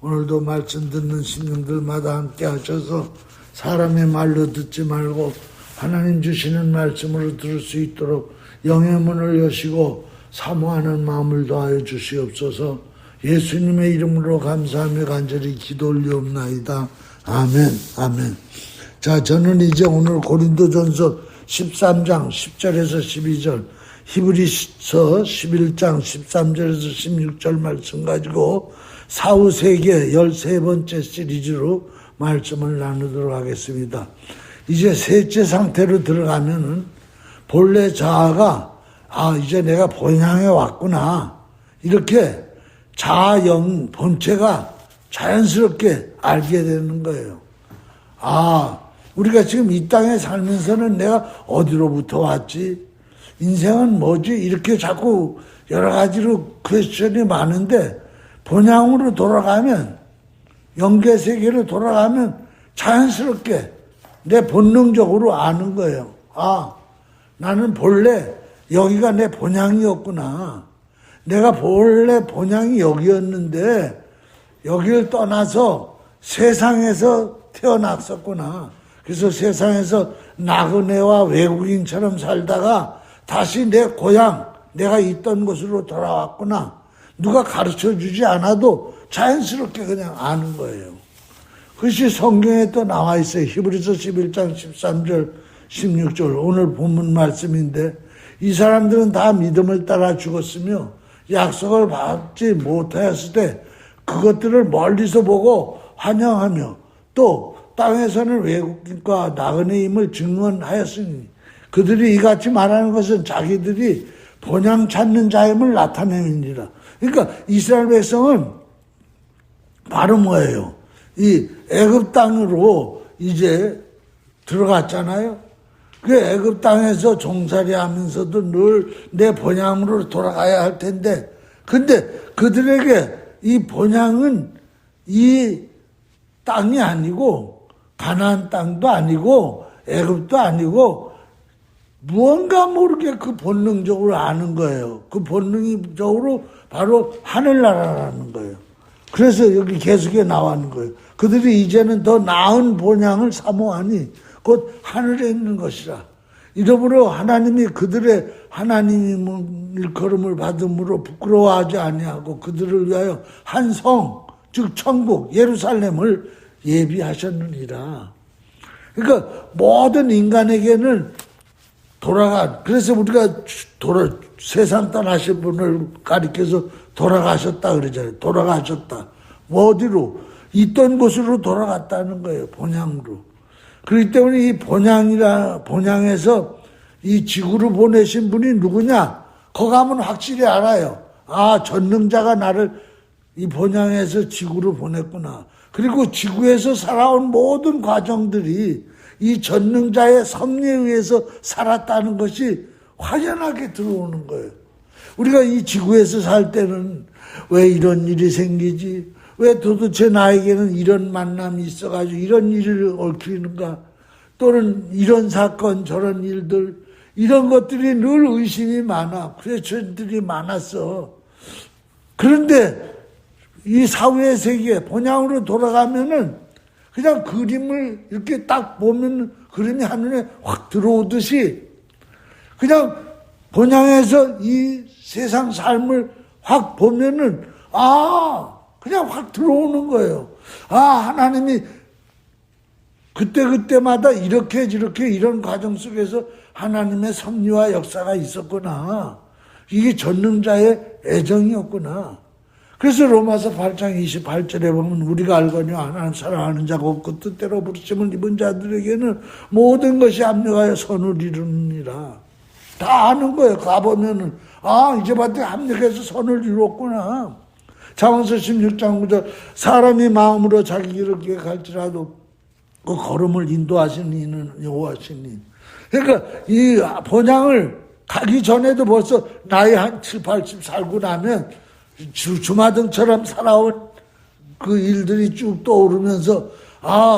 오늘도 말씀 듣는 신령들마다 함께 하셔서 사람의 말로 듣지 말고 하나님 주시는 말씀으로 들을 수 있도록 영의 문을 여시고 사모하는 마음을 더하여 주시옵소서. 예수님의 이름으로 감사하며 간절히 기도 올리옵나이다. 아멘. 아멘. 자, 저는 이제 오늘 고린도전서 13장 10절에서 12절, 히브리서 11장 13절에서 16절 말씀 가지고 사후세계 13번째 시리즈로 말씀을 나누도록 하겠습니다. 이제 셋째 상태로 들어가면은 본래 자아가 이제 내가 본향에 왔구나, 이렇게 자아영 본체가 자연스럽게 알게 되는 거예요. 우리가 지금 이 땅에 살면서는 내가 어디로부터 왔지? 인생은 뭐지? 이렇게 자꾸 여러 가지로 퀘스천이 많은데, 본향으로 돌아가면, 영계세계로 돌아가면 자연스럽게 내 본능적으로 아는 거예요. 나는 본래 여기가 내 본향이었구나. 내가 본래 본향이 여기였는데 여기를 떠나서 세상에서 태어났었구나. 그래서 세상에서 나그네와 외국인처럼 살다가 다시 내 고향, 내가 있던 곳으로 돌아왔구나. 누가 가르쳐주지 않아도 자연스럽게 그냥 아는 거예요. 그것이 성경에 또 나와 있어요. 히브리서 11장 13절 16절 오늘 본문 말씀인데, 이 사람들은 다 믿음을 따라 죽었으며 약속을 받지 못하였을 때 그것들을 멀리서 보고 환영하며 또 땅에서는 외국인과 나그네임을 증언하였으니 그들이 이같이 말하는 것은 자기들이 본향 찾는 자임을 나타내니라. 그러니까 이스라엘 백성은 바로 뭐예요? 이 애굽 땅으로 이제 들어갔잖아요. 그 애굽 땅에서 종살이 하면서도 늘 내 본향으로 돌아가야 할 텐데, 근데 그들에게 이 본향은 이 땅이 아니고 가나안 땅도 아니고 애굽도 아니고 무언가 모르게 그 본능적으로 아는 거예요. 그 본능적으로 바로 하늘나라라는 거예요. 그래서 여기 계속에 나와는 거예요. 그들이 이제는 더 나은 본향을 사모하니 곧 하늘에 있는 것이라. 이러므로 하나님이 그들의 하나님 일컬음을 받음으로 부끄러워하지 아니하고 그들을 위하여 한 성, 즉 천국 예루살렘을 예비하셨느니라. 그러니까 모든 인간에게는 그래서 우리가 세상 떠나신 분을 가리켜서 돌아가셨다 그러잖아요. 돌아가셨다. 어디로? 있던 곳으로 돌아갔다는 거예요. 본향으로. 그렇기 때문에 이 본향에서 이 지구로 보내신 분이 누구냐? 거기 가면 확실히 알아요. 전능자가 나를 이 본향에서 지구로 보냈구나. 그리고 지구에서 살아온 모든 과정들이 이 전능자의 섭리에 의해서 살았다는 것이 확연하게 들어오는 거예요. 우리가 이 지구에서 살 때는 왜 이런 일이 생기지? 왜 도대체 나에게는 이런 만남이 있어가지고 이런 일을 얽히는가? 또는 이런 사건, 저런 일들, 이런 것들이 늘 의심이 많아. 퀘스천들이 많았어. 그런데 이 사후의 세계, 본향으로 돌아가면은 그냥 그림을 이렇게 딱 보면 그림이 한눈에 확 들어오듯이 그냥 본향에서 이 세상 삶을 확 보면은 그냥 확 들어오는 거예요. 하나님이 그때마다 이렇게 이런 과정 속에서 하나님의 섭리와 역사가 있었구나. 이게 전능자의 애정이었구나. 그래서 로마서 8장 28절에 보면 우리가 알거니와 하나님 사랑하는 자가 없고 뜻대로 부르심을 입은 자들에게는 모든 것이 합력하여 선을 이루느니라. 다 아는 거예요. 가보면은 이제 봤더니 합력해서 선을 이뤘구나. 잠언서 16장 9절 사람이 마음으로 자기 길을 기억할지라도 그 걸음을 인도하시는 이는 여호와시니. 그러니까 이 본향을 가기 전에도 벌써 나이 한 7, 80 살고 나면 주마등처럼 살아온 그 일들이 쭉 떠오르면서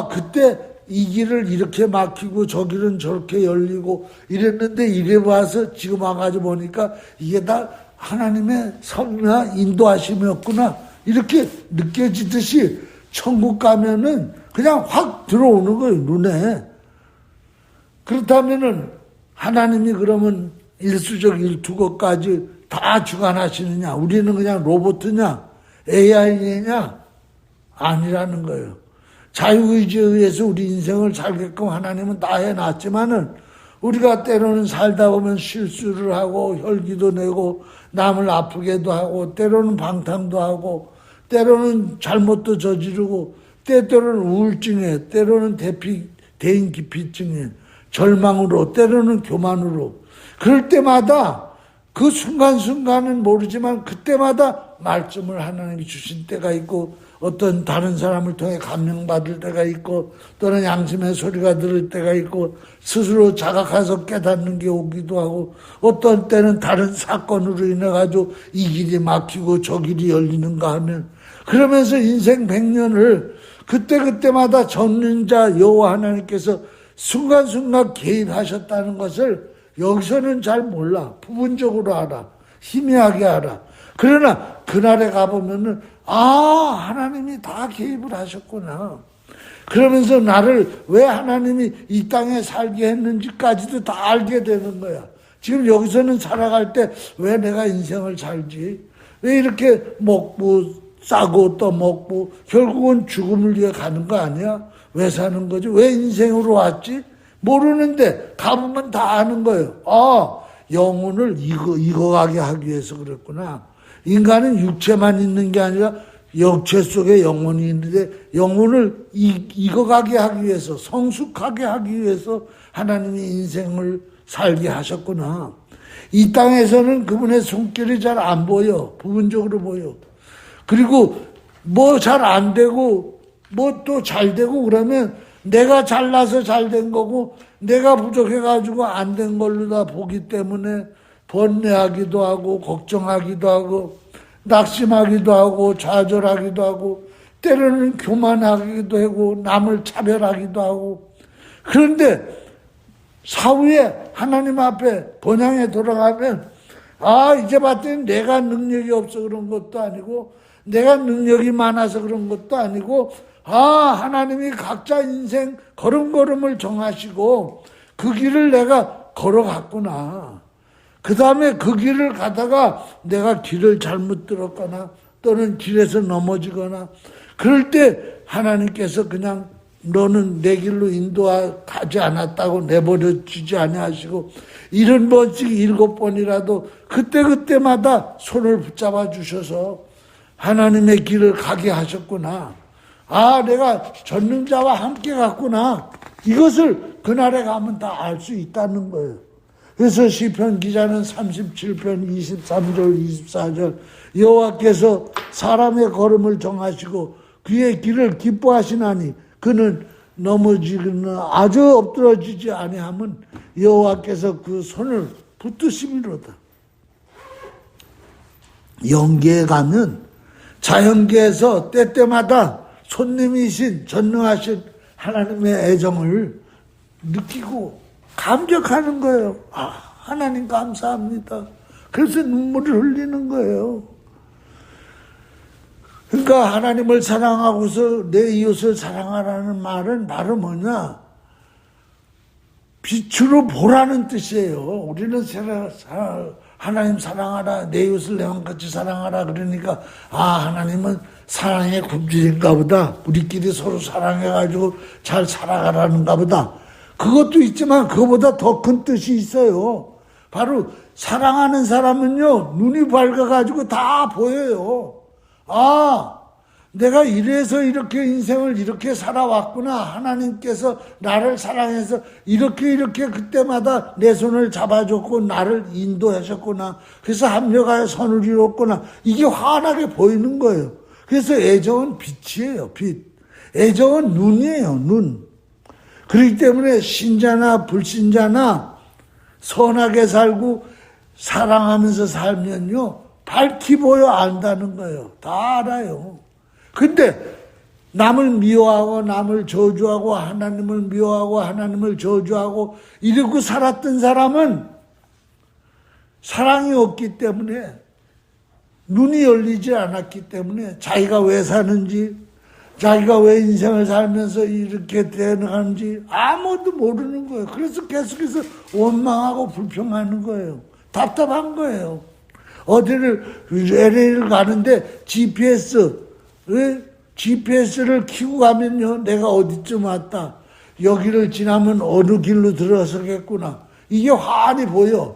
그때 이 길을 이렇게 막히고 저 길은 저렇게 열리고 이랬는데 이래 와서 지금 와가지고 보니까 이게 다 하나님의 섭리와 인도하심이었구나. 이렇게 느껴지듯이 천국 가면은 그냥 확 들어오는 거예요, 눈에. 그렇다면은 하나님이 그러면 일수적 일투거까지 다 주관하시느냐? 우리는 그냥 로봇이냐? AI냐? 아니라는 거예요. 자유의지에 의해서 우리 인생을 살게끔 하나님은 다 해놨지만은 우리가 때로는 살다 보면 실수를 하고 혈기도 내고 남을 아프게도 하고 때로는 방탕도 하고 때로는 잘못도 저지르고 때로는 우울증에 때로는 대인기피증에 절망으로 때로는 교만으로 그럴 때마다 그 순간순간은 모르지만 그때마다 말씀을 하나님이 주신 때가 있고 어떤 다른 사람을 통해 감명받을 때가 있고 또는 양심의 소리가 들을 때가 있고 스스로 자각해서 깨닫는 게 오기도 하고 어떤 때는 다른 사건으로 인해 가지고 이 길이 막히고 저 길이 열리는가 하면 그러면서 인생 100년을 그때그때마다 전능자 여호와 하나님께서 순간순간 개입하셨다는 것을 여기서는 잘 몰라. 부분적으로 알아. 희미하게 알아. 그러나 그날에 가보면은 하나님이 다 개입을 하셨구나. 그러면서 나를 왜 하나님이 이 땅에 살게 했는지까지도 다 알게 되는 거야. 지금 여기서는 살아갈 때 왜 내가 인생을 살지? 왜 이렇게 먹고 싸고 또 먹고 결국은 죽음을 위해 가는 거 아니야? 왜 사는 거지? 왜 인생으로 왔지? 모르는데 가보면 다 아는 거예요. 영혼을 익어가게 하기 위해서 그랬구나. 인간은 육체만 있는 게 아니라 육체 속에 영혼이 있는데 영혼을 익어가게 하기 위해서 성숙하게 하기 위해서 하나님이 인생을 살게 하셨구나. 이 땅에서는 그분의 손길이 잘 안 보여. 부분적으로 보여. 그리고 뭐 잘 안 되고 뭐 또 잘 되고 그러면 내가 잘나서 잘 된 거고 내가 부족해가지고 안 된 걸로 다 보기 때문에 번뇌하기도 하고 걱정하기도 하고 낙심하기도 하고 좌절하기도 하고 때로는 교만하기도 하고 남을 차별하기도 하고 그런데 사후에 하나님 앞에 번향에 돌아가면 이제 봤더니 내가 능력이 없어 그런 것도 아니고 내가 능력이 많아서 그런 것도 아니고 하나님이 각자 인생 걸음걸음을 정하시고 그 길을 내가 걸어갔구나. 그 다음에 그 길을 가다가 내가 길을 잘못 들었거나 또는 길에서 넘어지거나 그럴 때 하나님께서 그냥 너는 내 길로 인도하지 않았다고 내버려 주지 아니하시고 70번씩 7번이라도 그때마다 손을 붙잡아 주셔서 하나님의 길을 가게 하셨구나. 내가 전능자와 함께 갔구나. 이것을 그날에 가면 다 알 수 있다는 거예요. 그래서 시편 기자는 37편 23절 24절 여호와께서 사람의 걸음을 정하시고 그의 길을 기뻐하시나니 그는 넘어지거나 아주 엎드러지지 아니함은 여호와께서 그 손을 붙드심이로다. 영계에 가면 자연계에서 때때마다 손님이신 전능하신 하나님의 애정을 느끼고 감격하는 거예요. 하나님 감사합니다. 그래서 눈물을 흘리는 거예요. 그러니까 하나님을 사랑하고서 내 이웃을 사랑하라는 말은 바로 뭐냐? 빛으로 보라는 뜻이에요. 우리는 하나님 사랑하라, 내 이웃을 내 마음같이 사랑하라 그러니까 하나님은 사랑의 굶주린가 보다. 우리끼리 서로 사랑해가지고 잘 살아가라는가 보다. 그것도 있지만 그거보다 더 큰 뜻이 있어요. 바로 사랑하는 사람은요 눈이 밝아가지고 다 보여요. 내가 이래서 이렇게 인생을 이렇게 살아왔구나. 하나님께서 나를 사랑해서 이렇게 그때마다 내 손을 잡아줬고 나를 인도하셨구나. 그래서 합력하여 선을 이뤘구나. 이게 환하게 보이는 거예요. 그래서 애정은 빛이에요. 빛. 애정은 눈이에요. 눈. 그렇기 때문에 신자나 불신자나 선하게 살고 사랑하면서 살면요 밝히 보여 안다는 거예요. 다 알아요. 근데 남을 미워하고 남을 저주하고 하나님을 미워하고 하나님을 저주하고 이러고 살았던 사람은 사랑이 없기 때문에 눈이 열리지 않았기 때문에 자기가 왜 사는지, 자기가 왜 인생을 살면서 이렇게 되는지 아무도 모르는 거예요. 그래서 계속해서 원망하고 불평하는 거예요. 답답한 거예요. 어디를 LA를 가는데 GPS를 켜고 가면요, 내가 어디쯤 왔다, 여기를 지나면 어느 길로 들어서겠구나, 이게 환히 보여.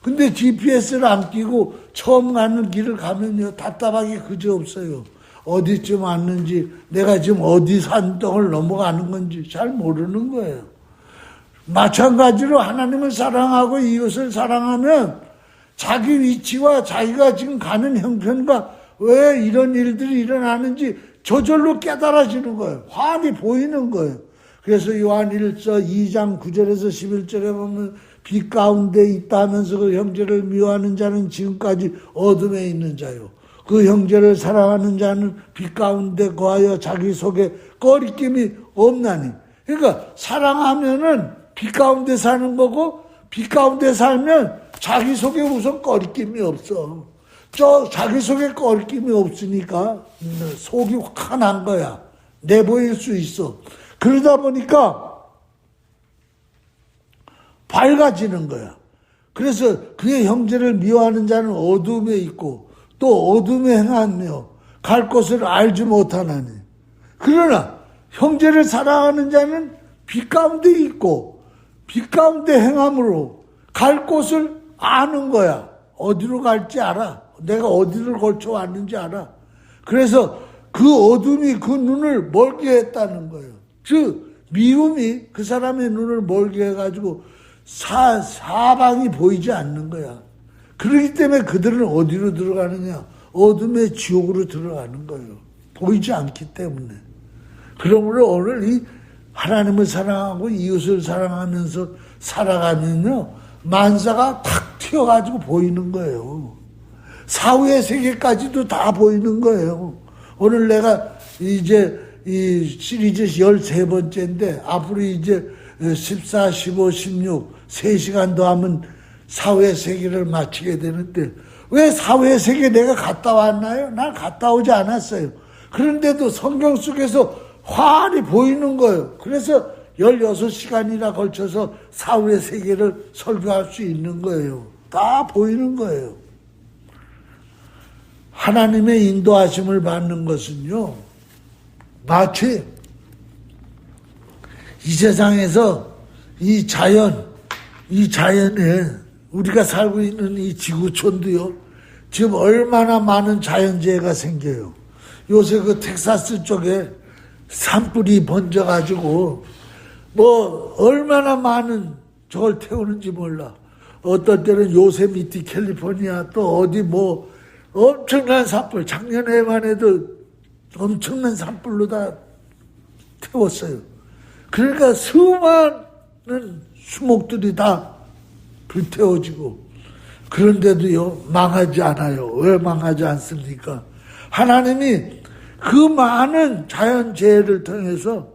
근데 GPS를 안 끼고 처음 가는 길을 가면요, 답답하게 그지없어요. 어디쯤 왔는지, 내가 지금 어디 산덩을 넘어가는 건지 잘 모르는 거예요. 마찬가지로 하나님을 사랑하고 이웃을 사랑하면 자기 위치와 자기가 지금 가는 형편과 왜 이런 일들이 일어나는지 저절로 깨달아지는 거예요. 환히 보이는 거예요. 그래서 요한 1서 2장 9절에서 11절에 보면 빛 가운데 있다면서 그 형제를 미워하는 자는 지금까지 어둠에 있는 자요. 그 형제를 사랑하는 자는 빛 가운데 거하여 자기 속에 꺼리낌이 없나니. 그러니까 사랑하면은 빛 가운데 사는 거고, 빛 가운데 살면 자기 속에 우선 꺼리낌이 없어. 자기 속에 꺼리낌이 없으니까 속이 환한 거야. 내보일 수 있어. 그러다 보니까 밝아지는 거야. 그래서 그의 형제를 미워하는 자는 어둠에 있고 또 어둠에 행하며 갈 곳을 알지 못하나니. 그러나 형제를 사랑하는 자는 빛 가운데 있고 빛 가운데 행함으로 갈 곳을 아는 거야. 어디로 갈지 알아. 내가 어디를 걸쳐 왔는지 알아. 그래서 그 어둠이 그 눈을 멀게 했다는 거예요. 즉 미움이 그 사람의 눈을 멀게 해가지고 사방이 보이지 않는 거야. 그렇기 때문에 그들은 어디로 들어가느냐? 어둠의 지옥으로 들어가는 거예요. 보이지 않기 때문에. 그러므로 오늘 이 하나님을 사랑하고 이웃을 사랑하면서 살아가면요, 만사가 탁 튀어가지고 보이는 거예요. 사후의 세계까지도 다 보이는 거예요. 오늘 내가 이제 이 시리즈 13번째인데 앞으로 이제 14, 15, 16 3시간 더 하면 사후의 세계를 마치게 되는데, 왜 사후의 세계 내가 갔다 왔나요? 난 갔다 오지 않았어요. 그런데도 성경 속에서 환히 보이는 거예요. 그래서 16시간이나 걸쳐서 사후의 세계를 설교할 수 있는 거예요. 다 보이는 거예요. 하나님의 인도하심을 받는 것은요, 마치 이 세상에서 이 자연에 우리가 살고 있는 이 지구촌도요, 지금 얼마나 많은 자연재해가 생겨요. 요새 그 텍사스 쪽에 산불이 번져가지고 뭐 얼마나 많은 저걸 태우는지 몰라. 어떤 때는 요세미티 캘리포니아 또 어디 뭐 엄청난 산불, 작년에만 해도 엄청난 산불로 다 태웠어요. 그러니까 수많은 수목들이 다 불태워지고, 그런데도요 망하지 않아요. 왜 망하지 않습니까? 하나님이 그 많은 자연재해를 통해서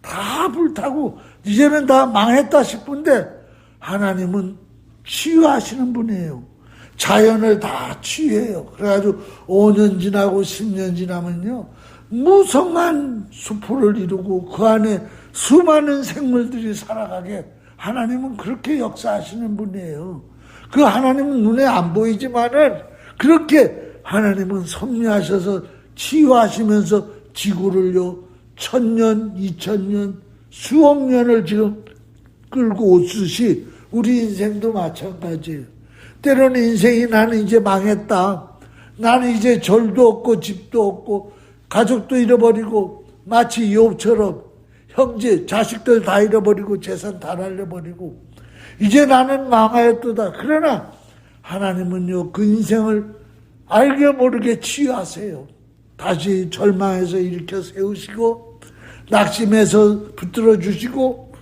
다 불타고 이제는 다 망했다 싶은데 하나님은 치유하시는 분이에요. 자연을 다 치유해요. 그래가지고 5년 지나고 10년 지나면요, 무성한 수풀을 이루고 그 안에 수많은 생물들이 살아가게 하나님은 그렇게 역사하시는 분이에요. 그 하나님은 눈에 안 보이지만은 그렇게 하나님은 섭리하셔서 치유하시면서 지구를요 1000년, 2000년, 수억 년을 지금 끌고 오듯이 우리 인생도 마찬가지예요. 때로는 인생이 나는 이제 망했다, 나는 이제 절도 없고 집도 없고 가족도 잃어버리고 마치 욥처럼 형제, 자식들 다 잃어버리고 재산 다 날려버리고 이제 나는 망하였도다. 그러나 하나님은요 그 인생을 알게 모르게 치유하세요. 다시 절망해서 일으켜 세우시고 낙심해서 붙들어 주시고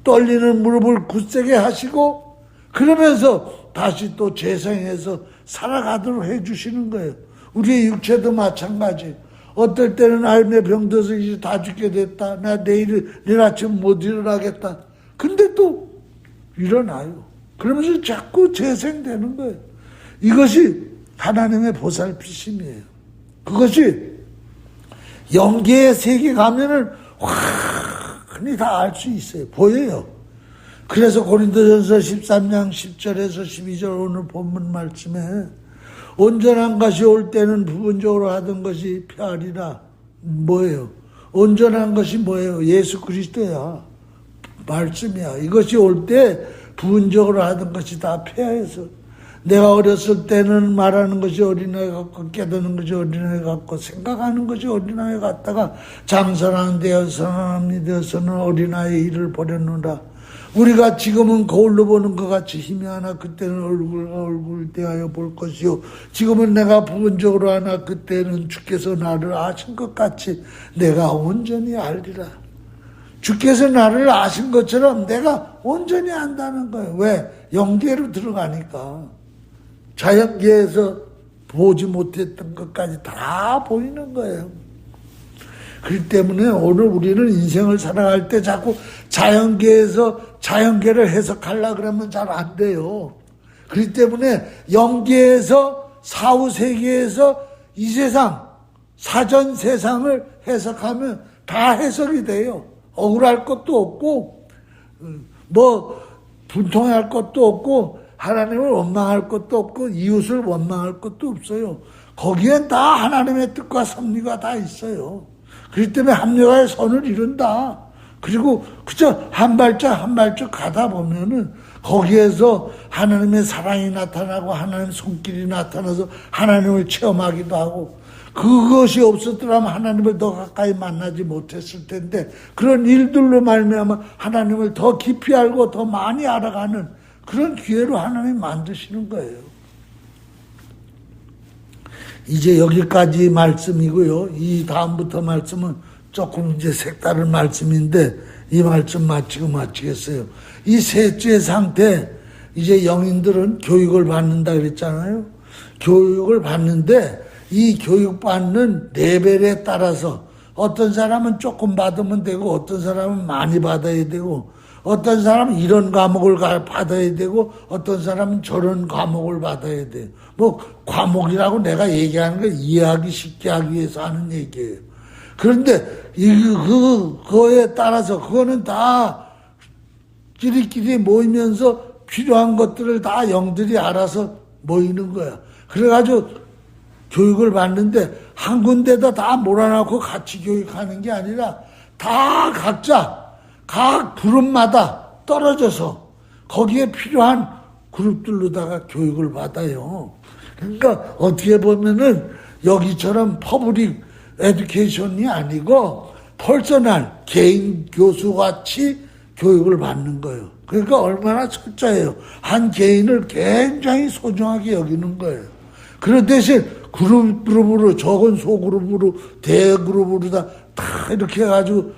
떨리는 무릎을 굳세게 하시고 그러면서 다시 또 재생해서 살아가도록 해주시는 거예요. 우리의 육체도 마찬가지. 어떨 때는 알매 병들어서 이제 다 죽게 됐다. 나 내일 아침 못 일어나겠다. 근데 또 일어나요. 그러면서 자꾸 재생되는 거예요. 이것이 하나님의 보살피심이에요. 그것이 영계의 세계 가면은 흔히 다 알 수 있어요. 보여요. 그래서 고린도전서 13장 10절에서 12절 오늘 본문 말씀에 온전한 것이 올 때는 부분적으로 하던 것이 폐하리라. 뭐예요? 온전한 것이 뭐예요? 예수 그리스도야. 말씀이야. 이것이 올 때 부분적으로 하던 것이 다 폐하여서 내가 어렸을 때는 말하는 것이 어린아이 같고 깨닫는 것이 어린아이 같고 생각하는 것이 어린아이 같다가 장사랑 되어서 사람이 되어서는 어린아이의 일을 버렸노라. 우리가 지금은 거울로 보는 것 같이 힘이 하나 그때는 얼굴과 얼굴 대하여 볼 것이요 지금은 내가 부분적으로 하나 그때는 주께서 나를 아신 것 같이 내가 온전히 알리라. 주께서 나를 아신 것처럼 내가 온전히 안다는 거예요. 왜? 영계로 들어가니까 자연계에서 보지 못했던 것까지 다 보이는 거예요. 그렇기 때문에 오늘 우리는 인생을 살아갈 때 자꾸 자연계에서 자연계를 해석하려고 그러면 잘 안 돼요. 그렇기 때문에 영계에서 사후세계에서 이 세상 사전 세상을 해석하면 다 해석이 돼요. 억울할 것도 없고 뭐 분통할 것도 없고 하나님을 원망할 것도 없고 이웃을 원망할 것도 없어요. 거기엔 다 하나님의 뜻과 섭리가 다 있어요. 그렇기 때문에 합리화의 선을 이룬다. 그리고 그저 한 발짝 한 발짝 가다 보면은 거기에서 하나님의 사랑이 나타나고 하나님의 손길이 나타나서 하나님을 체험하기도 하고 그것이 없었더라면 하나님을 더 가까이 만나지 못했을 텐데 그런 일들로 말미암아 하나님을 더 깊이 알고 더 많이 알아가는 그런 기회로 하나님 만드시는 거예요. 이제 여기까지 말씀이고요. 이 다음부터 말씀은 조금 이제 색다른 말씀인데 이 말씀 마치겠어요. 이 셋째 상태 이제 영인들은 교육을 받는다 그랬잖아요. 교육을 받는데 이 교육받는 레벨에 따라서 어떤 사람은 조금 받으면 되고 어떤 사람은 많이 받아야 되고 어떤 사람은 이런 과목을 받아야 되고 어떤 사람은 저런 과목을 받아야 돼요. 뭐 과목이라고 내가 얘기하는 거 이해하기 쉽게 하기 위해서 하는 얘기예요. 그런데 그거에 따라서 그거는 다 끼리끼리 모이면서 필요한 것들을 다 영들이 알아서 모이는 거야. 그래가지고 교육을 받는데 한 군데다 다 몰아넣고 같이 교육하는 게 아니라 다 각자 각 그룹마다 떨어져서 거기에 필요한 그룹들로다가 교육을 받아요. 그러니까 어떻게 보면은 여기처럼 퍼블릭 에듀케이션이 아니고 퍼서널 개인 교수같이 교육을 받는 거예요. 그러니까 얼마나 철저해요. 한 개인을 굉장히 소중하게 여기는 거예요. 그런 대신 그룹으로 적은 소그룹으로 대그룹으로 다 이렇게 해가지고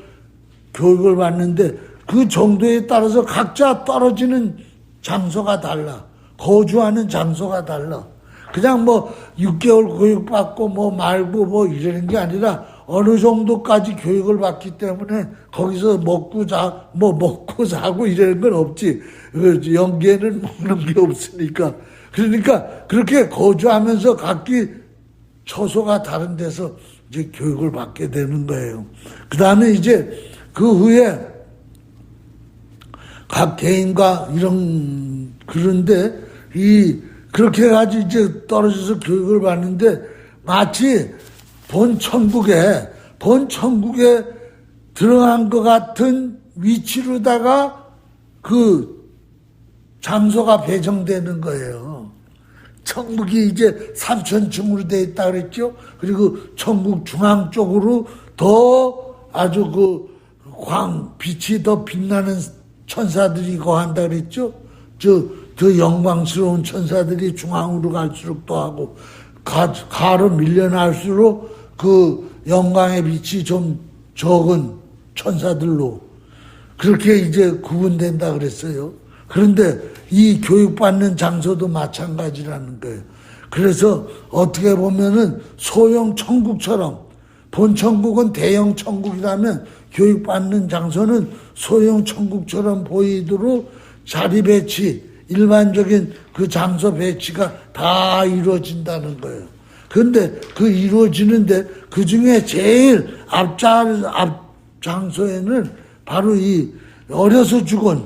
교육을 받는데 그 정도에 따라서 각자 떨어지는 장소가 달라. 거주하는 장소가 달라. 그냥 뭐 6개월 교육받고 뭐 말고 뭐 이러는 게 아니라 어느 정도까지 교육을 받기 때문에 거기서 먹고 자고 이러는 건 없지. 영계는 먹는 게 없으니까. 그러니까 그렇게 거주하면서 각기 처소가 다른 데서 이제 교육을 받게 되는 거예요. 그 다음에 이제 그 후에 각 개인과 그런데 그렇게 해가지고 이제 떨어져서 교육을 받는데 마치 본 천국에 들어간 것 같은 위치로다가 그 장소가 배정되는 거예요. 천국이 이제 3,000층으로 되어 있다 그랬죠. 그리고 천국 중앙 쪽으로 더 아주 빛이 더 빛나는 천사들이 거한다 그랬죠. 더 영광스러운 천사들이 중앙으로 갈수록 더하고 가로 밀려날수록 그 영광의 빛이 좀 적은 천사들로 그렇게 이제 구분된다 그랬어요. 그런데 이 교육받는 장소도 마찬가지라는 거예요. 그래서 어떻게 보면은 소형 천국처럼 본 천국은 대형 천국이라면 교육받는 장소는 소형 천국처럼 보이도록 자리 배치 일반적인 그 장소 배치가 다 이루어진다는 거예요. 그런데 그 이루어지는데 그 중에 제일 앞 장소에는 바로 이 어려서 죽은,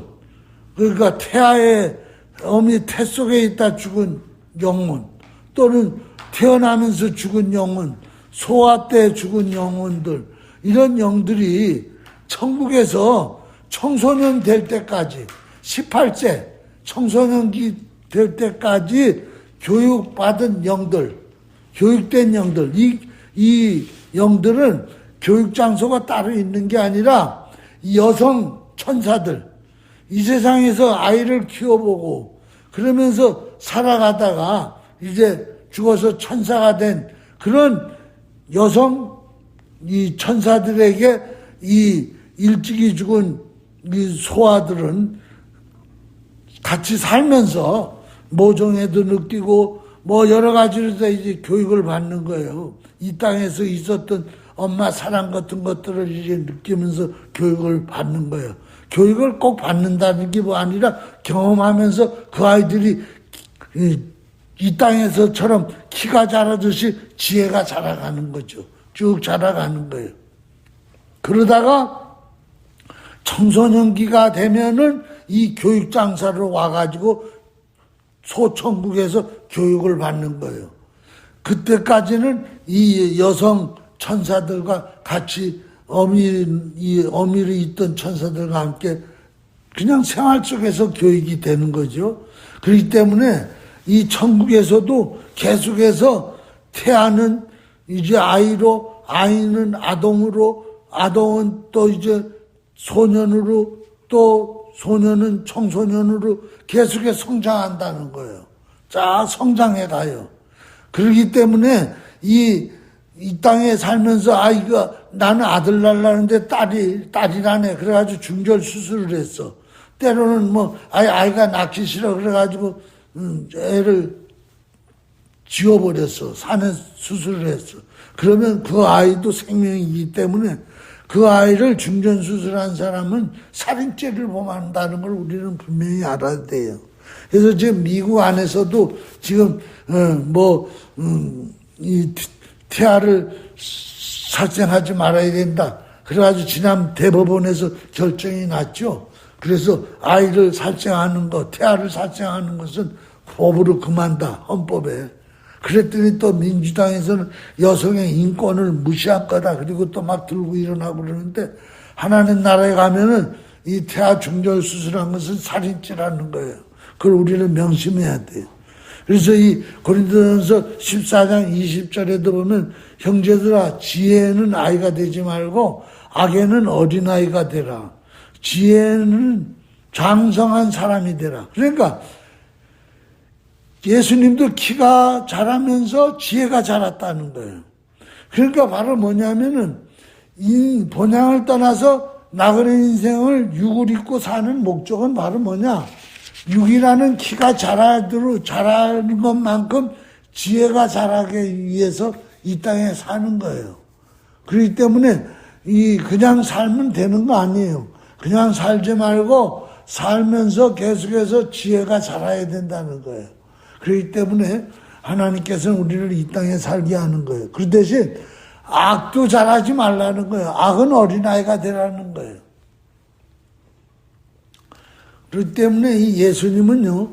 그러니까 태아의 어미 태 속에 있다 죽은 영혼, 또는 태어나면서 죽은 영혼, 소아 때 죽은 영혼들, 이런 영들이 천국에서 청소년 될 때까지, 18세 청소년기 될 때까지 교육받은 영들, 교육된 영들, 이 영들은 교육장소가 따로 있는 게 아니라 여성 천사들, 이 세상에서 아이를 키워보고 그러면서 살아가다가 이제 죽어서 천사가 된 그런 여성 이 천사들에게 이 일찍이 죽은 이 소아들은 같이 살면서 모종에도 느끼고 뭐 여러 가지로서 이제 교육을 받는 거예요. 이 땅에서 있었던 엄마 사랑 같은 것들을 이제 느끼면서 교육을 받는 거예요. 교육을 꼭 받는다는 게 뭐 아니라 경험하면서 그 아이들이 이 땅에서처럼 키가 자라듯이 지혜가 자라가는 거죠. 쭉 자라가는 거예요. 그러다가 청소년기가 되면은 이 교육장사로 와가지고 소천국에서 교육을 받는 거예요. 그때까지는 이 여성 천사들과 같이 어미로 있던 천사들과 함께 그냥 생활 속에서 교육이 되는 거죠. 그렇기 때문에 이 천국에서도 계속해서 태아는 이제 아이로, 아이는 아동으로, 아동은 또 이제 소년으로, 또 소년은 청소년으로 계속해서 성장한다는 거예요. 자, 성장해 가요. 그렇기 때문에 이 땅에 살면서 아이가 나는 아들 낳으려는데 딸이라네. 그래가지고 중절 수술을 했어. 때로는 뭐 아이가 낳기 싫어 그래가지고 애를 지워버렸어. 산에 수술을 했어. 그러면 그 아이도 생명이기 때문에 그 아이를 중전 수술한 사람은 살인죄를 범한다는 걸 우리는 분명히 알아야 돼요. 그래서 지금 미국 안에서도 지금 이 태아를 살생하지 말아야 된다. 그래가지고 지난 대법원에서 결정이 났죠. 그래서 아이를 살생하는 것, 태아를 살생하는 것은 법으로 금한다. 헌법에. 그랬더니 또 민주당에서는 여성의 인권을 무시할 거다. 그리고 또 막 들고 일어나고 그러는데 하나님 나라에 가면은 이 태아 중절 수술한 것은 살인죄라는 거예요. 그걸 우리는 명심해야 돼요. 그래서 이 고린도전서 14장 20절에도 보면 형제들아 지혜는 아이가 되지 말고 악에는 어린아이가 되라. 지혜는 장성한 사람이 되라. 그러니까 예수님도 키가 자라면서 지혜가 자랐다는 거예요. 그러니까 바로 뭐냐면은 이 본향을 떠나서 나그네 인생을 육을 입고 사는 목적은 바로 뭐냐? 육이라는 키가 자라는 것만큼 지혜가 자라기 위해서 이 땅에 사는 거예요. 그렇기 때문에 그냥 살면 되는 거 아니에요. 그냥 살지 말고 살면서 계속해서 지혜가 자라야 된다는 거예요. 그렇기 때문에 하나님께서는 우리를 이 땅에 살게 하는 거예요. 그 대신 악도 잘하지 말라는 거예요. 악은 어린아이가 되라는 거예요. 그렇기 때문에 이 예수님은요,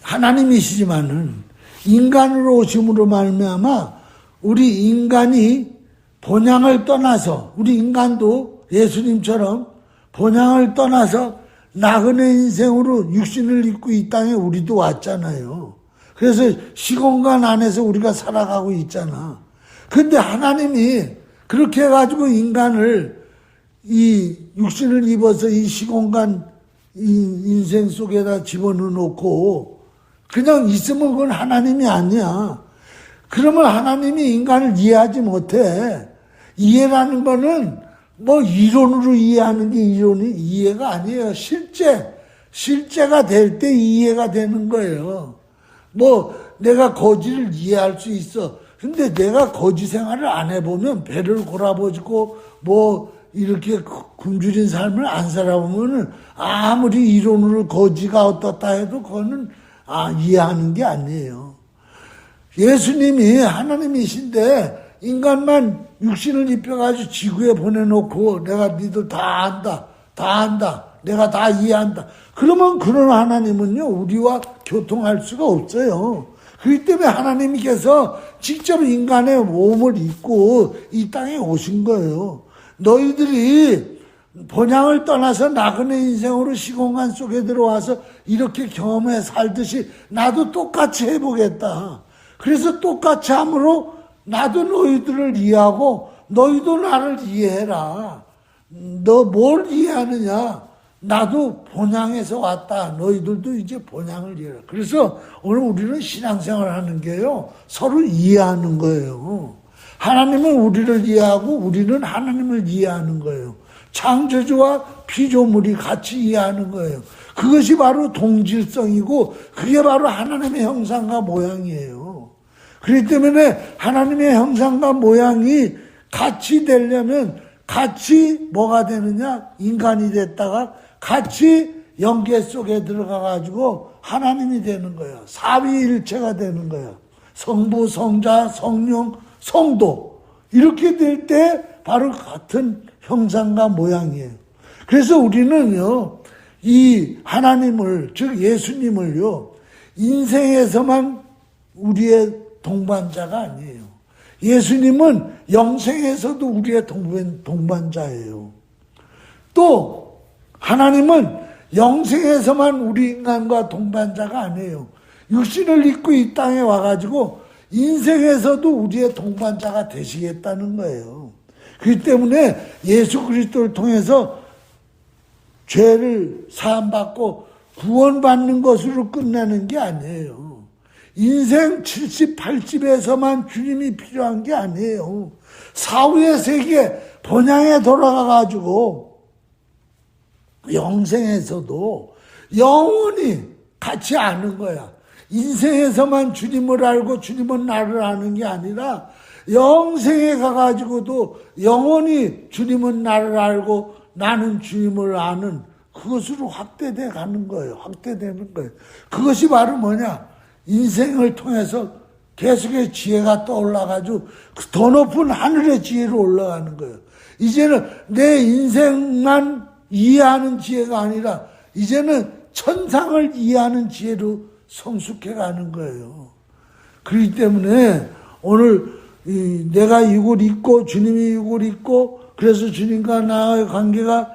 하나님이시지만은 인간으로 오심으로 말미암아 우리 인간이 본향을 떠나서, 우리 인간도 예수님처럼 본향을 떠나서 나그네 인생으로 육신을 입고 이 땅에 우리도 왔잖아요. 그래서 시공간 안에서 우리가 살아가고 있잖아. 근데 하나님이 그렇게 해가지고 인간을 이 육신을 입어서 이 시공간 이 인생 속에다 집어넣어 놓고 그냥 있으면 그건 하나님이 아니야. 그러면 하나님이 인간을 이해하지 못해. 이해라는 거는 뭐 이론으로 이해하는 게 이해가 아니에요. 실제가 될 때 이해가 되는 거예요. 뭐 내가 거지를 이해할 수 있어. 근데 내가 거지 생활을 안 해보면 배를 골아버지고 뭐 이렇게 굶주린 삶을 안 살아보면은 아무리 이론으로 거지가 어떻다 해도 그거는 이해하는 게 아니에요. 예수님이 하나님이신데 인간만 육신을 입혀가지고 지구에 보내놓고 내가 니들 다 안다. 내가 다 이해한다. 그러면 그런 하나님은요, 우리와 교통할 수가 없어요. 그렇기 때문에 하나님께서 직접 인간의 몸을 입고 이 땅에 오신 거예요. 너희들이 본향을 떠나서 나그네 인생으로 시공간 속에 들어와서 이렇게 경험해 살듯이 나도 똑같이 해보겠다. 그래서 똑같이 함으로 나도 너희들을 이해하고 너희도 나를 이해해라. 너 뭘 이해하느냐? 나도 본향에서 왔다. 너희들도 이제 본향을 이해해라. 그래서 오늘 우리는 신앙생활을 하는 게요, 서로 이해하는 거예요. 하나님은 우리를 이해하고 우리는 하나님을 이해하는 거예요. 창조주와 피조물이 같이 이해하는 거예요. 그것이 바로 동질성이고 그게 바로 하나님의 형상과 모양이에요. 그렇기 때문에 하나님의 형상과 모양이 같이 되려면 같이 뭐가 되느냐? 인간이 됐다가 같이 영계 속에 들어가가지고 하나님이 되는 거예요. 삼위일체가 되는 거예요. 성부, 성자, 성령, 성도. 이렇게 될 때 바로 같은 형상과 모양이에요. 그래서 우리는요, 이 하나님을, 즉 예수님을요, 인생에서만 우리의 동반자가 아니에요. 예수님은 영생에서도 우리의 동반자예요. 또 하나님은 영생에서만 우리 인간과 동반자가 아니에요. 육신을 입고 이 땅에 와가지고 인생에서도 우리의 동반자가 되시겠다는 거예요. 그렇기 때문에 예수 그리스도를 통해서 죄를 사함받고 구원받는 것으로 끝나는 게 아니에요. 인생 70, 80에서만 주님이 필요한 게 아니에요. 사후의 세계 본향에 돌아가가지고 영생에서도 영원히 같이 아는 거야. 인생에서만 주님을 알고 주님은 나를 아는 게 아니라 영생에 가가지고도 영원히 주님은 나를 알고 나는 주님을 아는 그것으로 확대돼 가는 거예요. 확대되는 거예요. 그것이 바로 뭐냐? 인생을 통해서 계속의 지혜가 떠올라가지고 더 높은 하늘의 지혜로 올라가는 거예요. 이제는 내 인생만 이해하는 지혜가 아니라 이제는 천상을 이해하는 지혜로 성숙해가는 거예요. 그렇기 때문에 오늘 내가 이걸 잊고 주님이 이걸 잊고 그래서 주님과 나의 관계가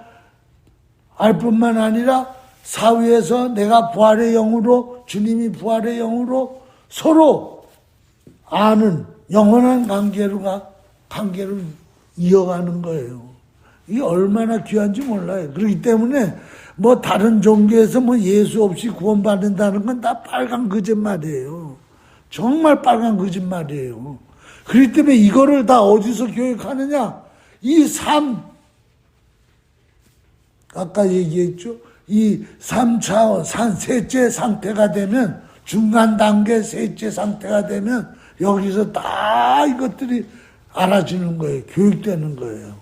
알 뿐만 아니라 사후에서 내가 부활의 영으로 주님이 부활의 영으로 서로 아는 영원한 관계를 이어가는 거예요. 이게 얼마나 귀한지 몰라요. 그렇기 때문에 뭐 다른 종교에서 뭐 예수 없이 구원받는다는 건 다 빨간 거짓말이에요. 정말 빨간 거짓말이에요. 그렇기 때문에 이거를 다 어디서 교육하느냐? 이 삶, 아까 얘기했죠? 이 3차원, 셋째 상태가 되면, 중간 단계 셋째 상태가 되면, 여기서 다 이것들이 알아지는 거예요. 교육되는 거예요.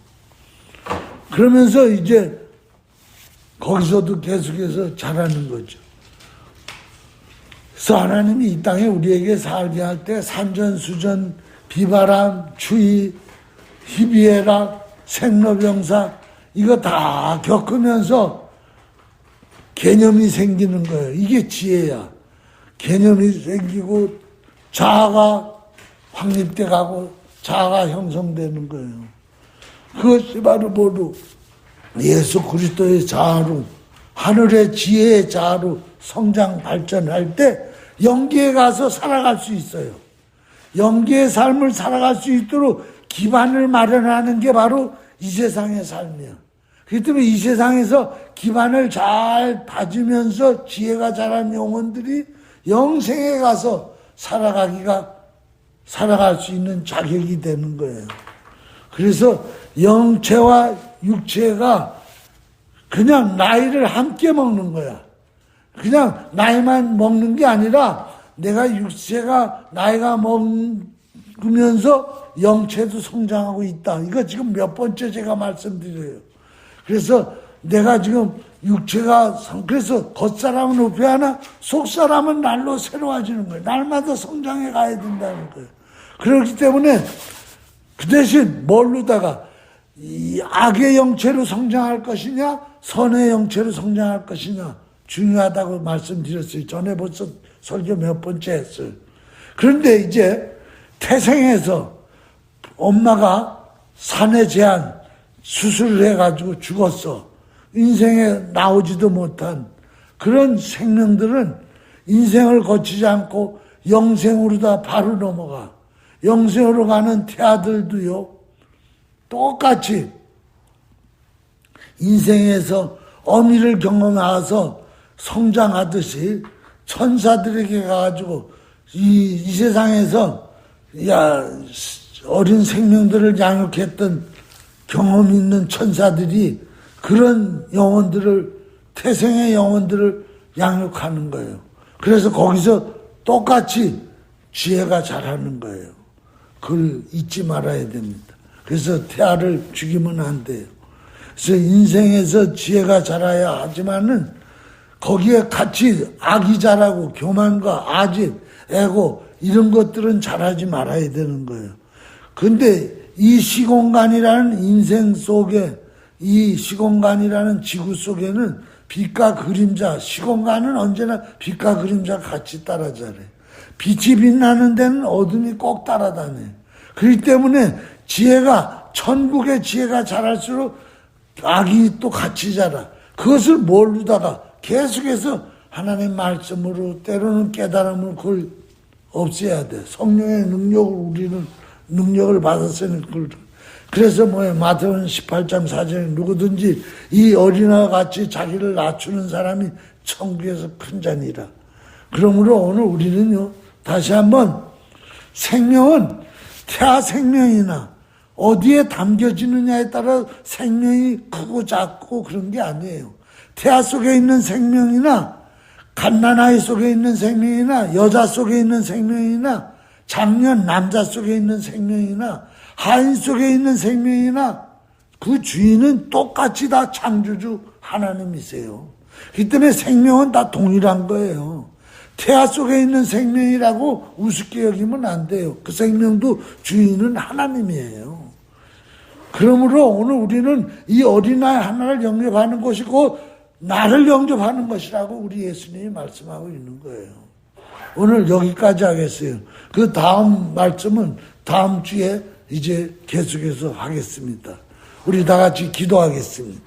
그러면서 이제, 거기서도 계속해서 잘하는 거죠. 그래서 하나님이 이 땅에 우리에게 살게 할 때 산전수전, 비바람, 추위, 희비애락, 생로병사 이거 다 겪으면서 개념이 생기는 거예요. 이게 지혜야. 개념이 생기고 자아가 확립돼 가고 자아가 형성되는 거예요. 그것이 바로 모두 예수 그리스도의 자아로 하늘의 지혜의 자아로 성장 발전할 때 영계에 가서 살아갈 수 있어요. 영계의 삶을 살아갈 수 있도록 기반을 마련하는 게 바로 이 세상의 삶이야. 그렇기 때문에 이 세상에서 기반을 잘 다지면서 지혜가 자란 영혼들이 영생에 가서 살아갈 수 있는 자격이 되는 거예요. 그래서 영체와 육체가 그냥 나이를 함께 먹는 거야. 그냥 나이만 먹는 게 아니라 내가 육체가 나이가 먹는 죽으면서 영체도 성장하고 있다. 이거 지금 몇 번째 제가 말씀드려요. 그래서 내가 지금 육체가, 그래서 겉사람은 후패하나 속사람은 날로 새로워지는 거예요. 날마다 성장해 가야 된다는 거예요. 그렇기 때문에 그 대신 뭘로다가 이 악의 영체로 성장할 것이냐 선의 영체로 성장할 것이냐 중요하다고 말씀드렸어요. 전에 벌써 설교 몇 번째 했어요. 그런데 이제 태생에서 엄마가 산에 제한 수술을 해가지고 죽었어. 인생에 나오지도 못한 그런 생명들은 인생을 거치지 않고 영생으로 다 바로 넘어가. 영생으로 가는 태아들도요, 똑같이 인생에서 어미를 경험하서 성장하듯이 천사들에게 가가지고 이 세상에서 어린 생명들을 양육했던 경험 있는 천사들이 그런 영혼들을, 태생의 영혼들을 양육하는 거예요. 그래서 거기서 똑같이 지혜가 자라는 거예요. 그걸 잊지 말아야 됩니다. 그래서 태아를 죽이면 안 돼요. 그래서 인생에서 지혜가 자라야 하지만은 거기에 같이 악이 자라고 교만과 아집, 애고 이런 것들은 자라지 말아야 되는 거예요. 근데 이 시공간이라는 인생 속에, 이 시공간이라는 지구 속에는 빛과 그림자, 시공간은 언제나 빛과 그림자 같이 따라자래. 빛이 빛나는 데는 어둠이 꼭 따라다녀. 그렇기 때문에 지혜가, 천국의 지혜가 자랄수록 악이 또 같이 자라. 그것을 모르다가 계속해서 하나님 말씀으로 때로는 깨달음을 그걸 없애야 돼. 성령의 능력을 우리는 능력을 받았으니 그걸. 그래서 마태복음 18장 4절에 누구든지 이 어린아이와 같이 자기를 낮추는 사람이 천국에서 큰 자니라. 그러므로 오늘 우리는요, 다시 한번 생명은 태아 생명이나 어디에 담겨지느냐에 따라 생명이 크고 작고 그런 게 아니에요. 태아 속에 있는 생명이나 갓난아이 속에 있는 생명이나 여자 속에 있는 생명이나 장년 남자 속에 있는 생명이나 하인 속에 있는 생명이나 그 주인은 똑같이 다 창조주 하나님이세요. 그렇기 때문에 생명은 다 동일한 거예요. 태아 속에 있는 생명이라고 우습게 여기면 안 돼요. 그 생명도 주인은 하나님이에요. 그러므로 오늘 우리는 이 어린아이 하나를 영접하는 것이고 나를 영접하는 것이라고 우리 예수님이 말씀하고 있는 거예요. 오늘 여기까지 하겠어요. 그 다음 말씀은 다음 주에 이제 계속해서 하겠습니다. 우리 다 같이 기도하겠습니다.